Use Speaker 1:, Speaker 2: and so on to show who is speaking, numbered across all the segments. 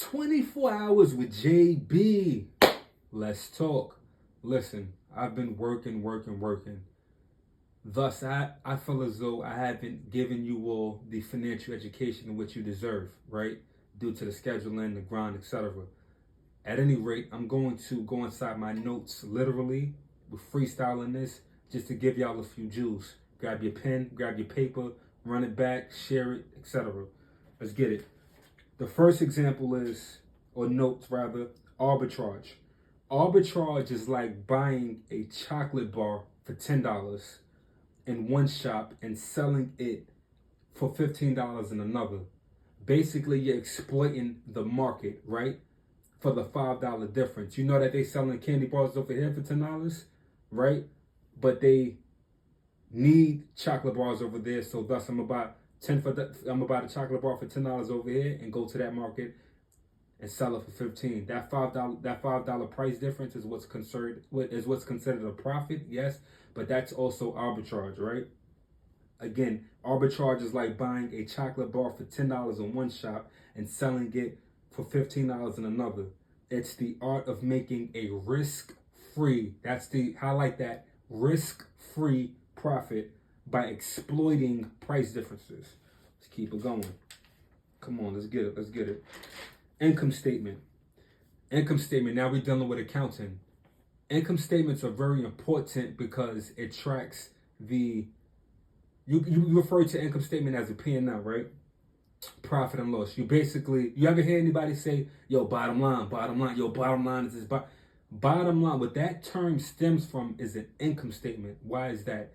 Speaker 1: 24 hours with JB. Let's talk. Listen, I've been working. Thus, I feel as though I haven't given you all the financial education in which you deserve, right? Due to the scheduling, the grind, etc. At any rate, I'm going to go inside my notes literally. We're freestyling this just to give y'all a few jewels. Grab your pen, grab your paper, run it back, share it, etc. Let's get it. The first example is, or notes rather, arbitrage. Arbitrage is like buying a chocolate bar for $10 in one shop and selling it for $15 in another. Basically, you're exploiting the market, right? For the $5 difference. You know that they selling candy bars over here for $10, right? But they need chocolate bars over there, so thus I'm about a chocolate bar for $10 over here and go to that market and sell it for $15. That $5 price difference is what's considered a profit, yes, but that's also arbitrage, right? Again, arbitrage is like buying a chocolate bar for $10 in one shop and selling it for $15 in another. It's the art of making a risk-free, highlight that, risk-free profit by exploiting price differences. Let's keep it going. Come on, let's get it. Income statement. Now we're dealing with accounting. Income statements are very important because it tracks you refer to income statement as a P&L, right? Profit and loss. You ever hear anybody say, yo, bottom line, yo, bottom line is this. Bottom line, what that term stems from is an income statement. Why is that?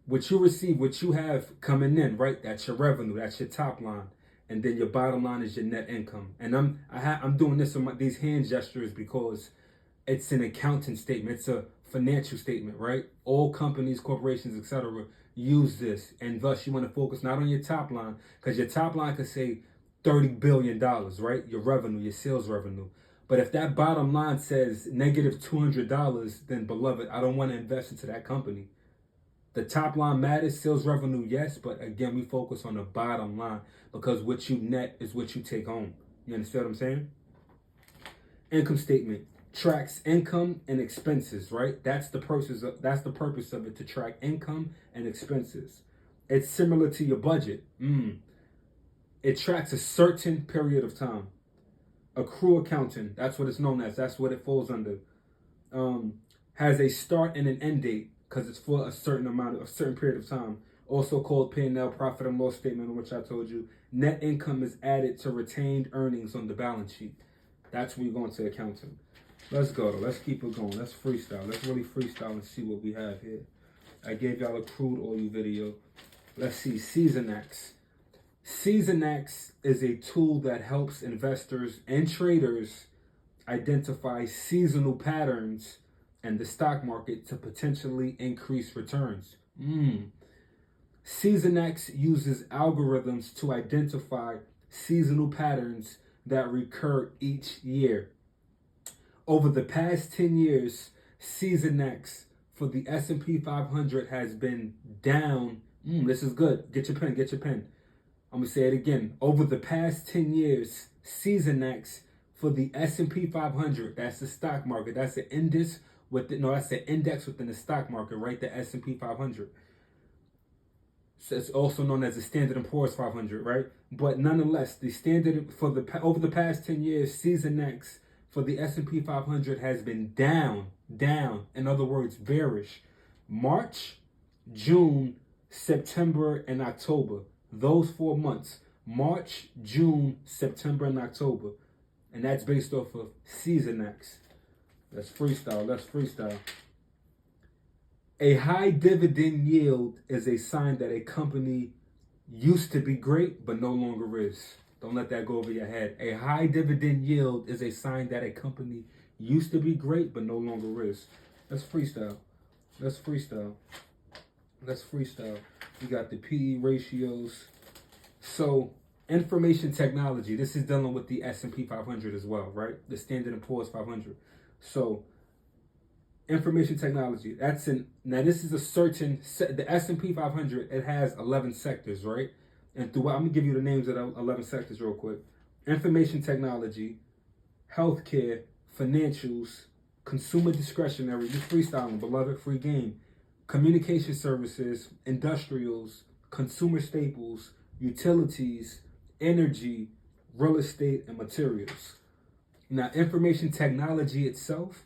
Speaker 1: What you receive, what you have coming in, right? That's your revenue, that's your top line. And then your bottom line is your net income. And I'm doing this with these hand gestures because it's an accounting statement. It's a financial statement, right? All companies, corporations, etc. use this. And thus you want to focus not on your top line, because your top line could say $30 billion, right? Your revenue, your sales revenue. But if that bottom line says negative $200, then beloved, I don't want to invest into that company. The top line matters, sales revenue, yes, but again, we focus on the bottom line because what you net is what you take home. You understand what I'm saying? Income statement tracks income and expenses, right? That's the purpose of it, to track income and expenses. It's similar to your budget. It tracks a certain period of time. Accrue accounting, that's what it's known as. That's what it falls under. Has a start and an end date, because it's for a certain period of time. Also called P&L, profit and loss statement, which I told you. Net income is added to retained earnings on the balance sheet. That's where you're going to accounting. Let's go. Let's keep it going. Let's freestyle. Let's really freestyle and see what we have here. I gave y'all a crude oil video. Let's see. SeasonX. SeasonX is a tool that helps investors and traders identify seasonal patterns and the stock market to potentially increase returns. SeasonX uses algorithms to identify seasonal patterns that recur each year. Over the past 10 years, SeasonX for the S&P 500 has been down. This is good. Get your pen. I'm going to say it again. Over the past 10 years, SeasonX for the S&P 500, that's the stock market, that's the index that's the index within the stock market, right? The S&P 500. So it's also known as the Standard & Poor's 500, right? But nonetheless, the standard over the past 10 years, SeasonX for the S&P 500 has been down. In other words, bearish. March, June, September, and October. Those 4 months. March, June, September, and October. And that's based off of SeasonX. Let's freestyle. A high dividend yield is a sign that a company used to be great, but no longer is. Don't let that go over your head. A high dividend yield is a sign that a company used to be great, but no longer is. Let's freestyle. We got the PE ratios. So, information technology. This is dealing with the S&P 500 as well, right? The Standard & Poor's 500. So, information technology. Now this is the S&P 500, it has 11 sectors, right? And I'm going to give you the names of the 11 sectors real quick. information technology, healthcare, financials, consumer discretionary, just freestyling, beloved, free game, communication services, industrials, consumer staples, utilities, energy, real estate, and materials. Now, information technology itself,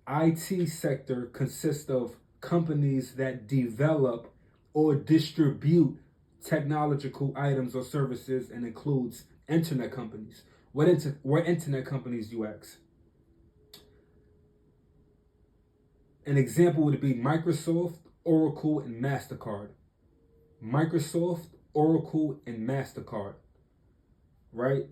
Speaker 1: IT sector consists of companies that develop or distribute technological items or services and includes internet companies. What internet companies, you ask? An example would be Microsoft, Oracle, and MasterCard. Microsoft, Oracle, and MasterCard, right?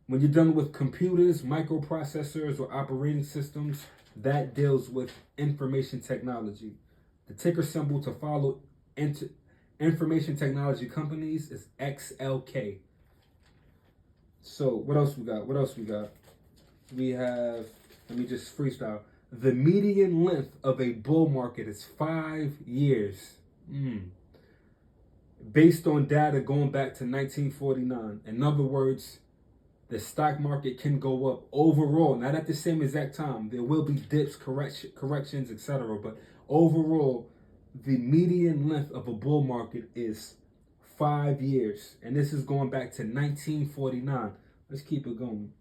Speaker 1: When you're dealing with computers, microprocessors, or operating systems, that deals with information technology. The ticker symbol to follow information technology companies is XLK. So what else we got? We have, let me just freestyle. The median length of a bull market is 5 years. Based on data going back to 1949. In other words, the stock market can go up overall, not at the same exact time. There will be dips, corrections, etc. But overall, the median length of a bull market is 5 years. And this is going back to 1949. Let's keep it going.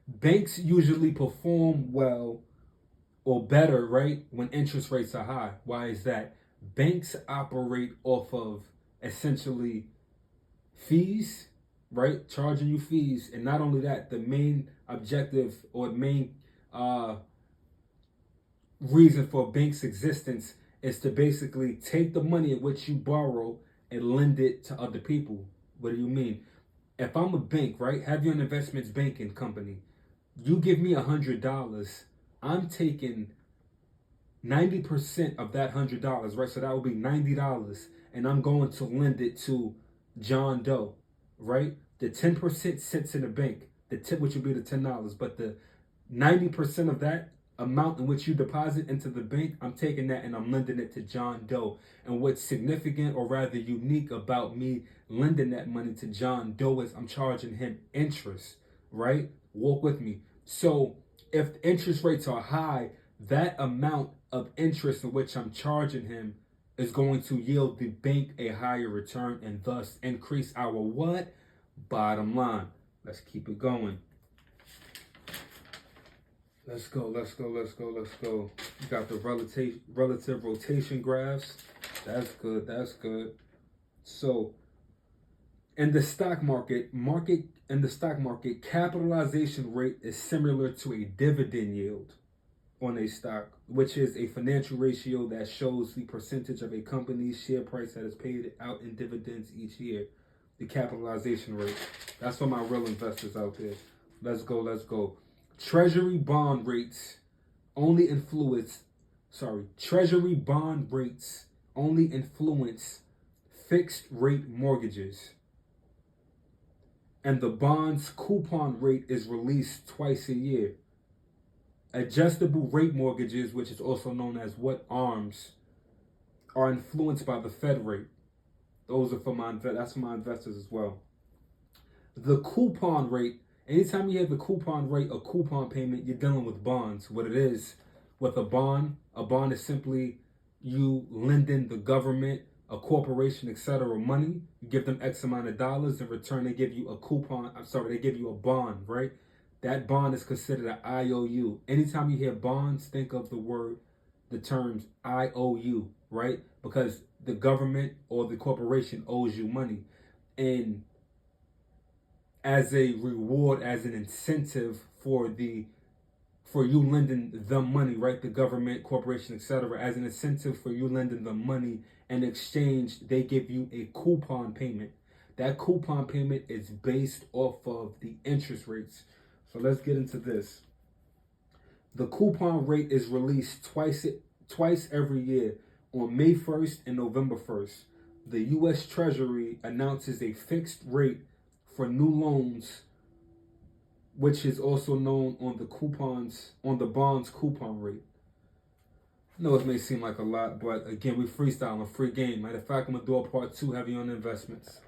Speaker 1: Banks usually perform well or better, right, when interest rates are high. Why is that? Banks operate off of essentially fees, right? Charging you fees. And not only that, the main objective or main reason for a bank's existence is to basically take the money in which you borrow and lend it to other people. What do you mean? If I'm a bank, right, have your investments banking company, you give me $100, I'm taking 90% of that $100, right? So that would be $90, and I'm going to lend it to John Doe, right? The 10% sits in the bank, the tip, which would be the $10, but the 90% of that amount in which you deposit into the bank, I'm taking that and I'm lending it to John Doe. And what's significant or rather unique about me lending that money to John Doe is I'm charging him interest, right? Walk with me. So if interest rates are high, that amount of interest in which I'm charging him is going to yield the bank a higher return and thus increase our what? Bottom line. Let's keep it going. Let's go. You got the relative rotation graphs. That's good. So in the stock market, capitalization rate is similar to a dividend yield on a stock, which is a financial ratio that shows the percentage of a company's share price that is paid out in dividends each year. The capitalization rate. That's for my real investors out there. Let's go. Treasury bond rates only influence fixed rate mortgages. And the bond's coupon rate is released twice a year. Adjustable rate mortgages, which is also known as ARMs, are influenced by the Fed rate. Those are for that's for my investors as well. The coupon rate, anytime you have the coupon rate or coupon payment, you're dealing with bonds. What it is with a bond is simply you lending the government, a corporation, etc. money. You give them X amount of dollars. In return, they give you they give you a bond, right? That bond is considered an IOU. Anytime you hear bonds, think of the terms IOU, right? Because the government or the corporation owes you money. And as a reward, as an incentive for you lending them money, right? The government, corporation, etc. As an incentive for you lending them money, in exchange, they give you a coupon payment. That coupon payment is based off of the interest rates. So let's get into this. The coupon rate is released twice every year on May 1st and November 1st. The U.S. Treasury announces a fixed rate for new loans, which is also known on the bonds coupon rate. I know it may seem like a lot, but again, we freestyle a free game. Matter of fact, I'm going to do a part 2 heavy on investments.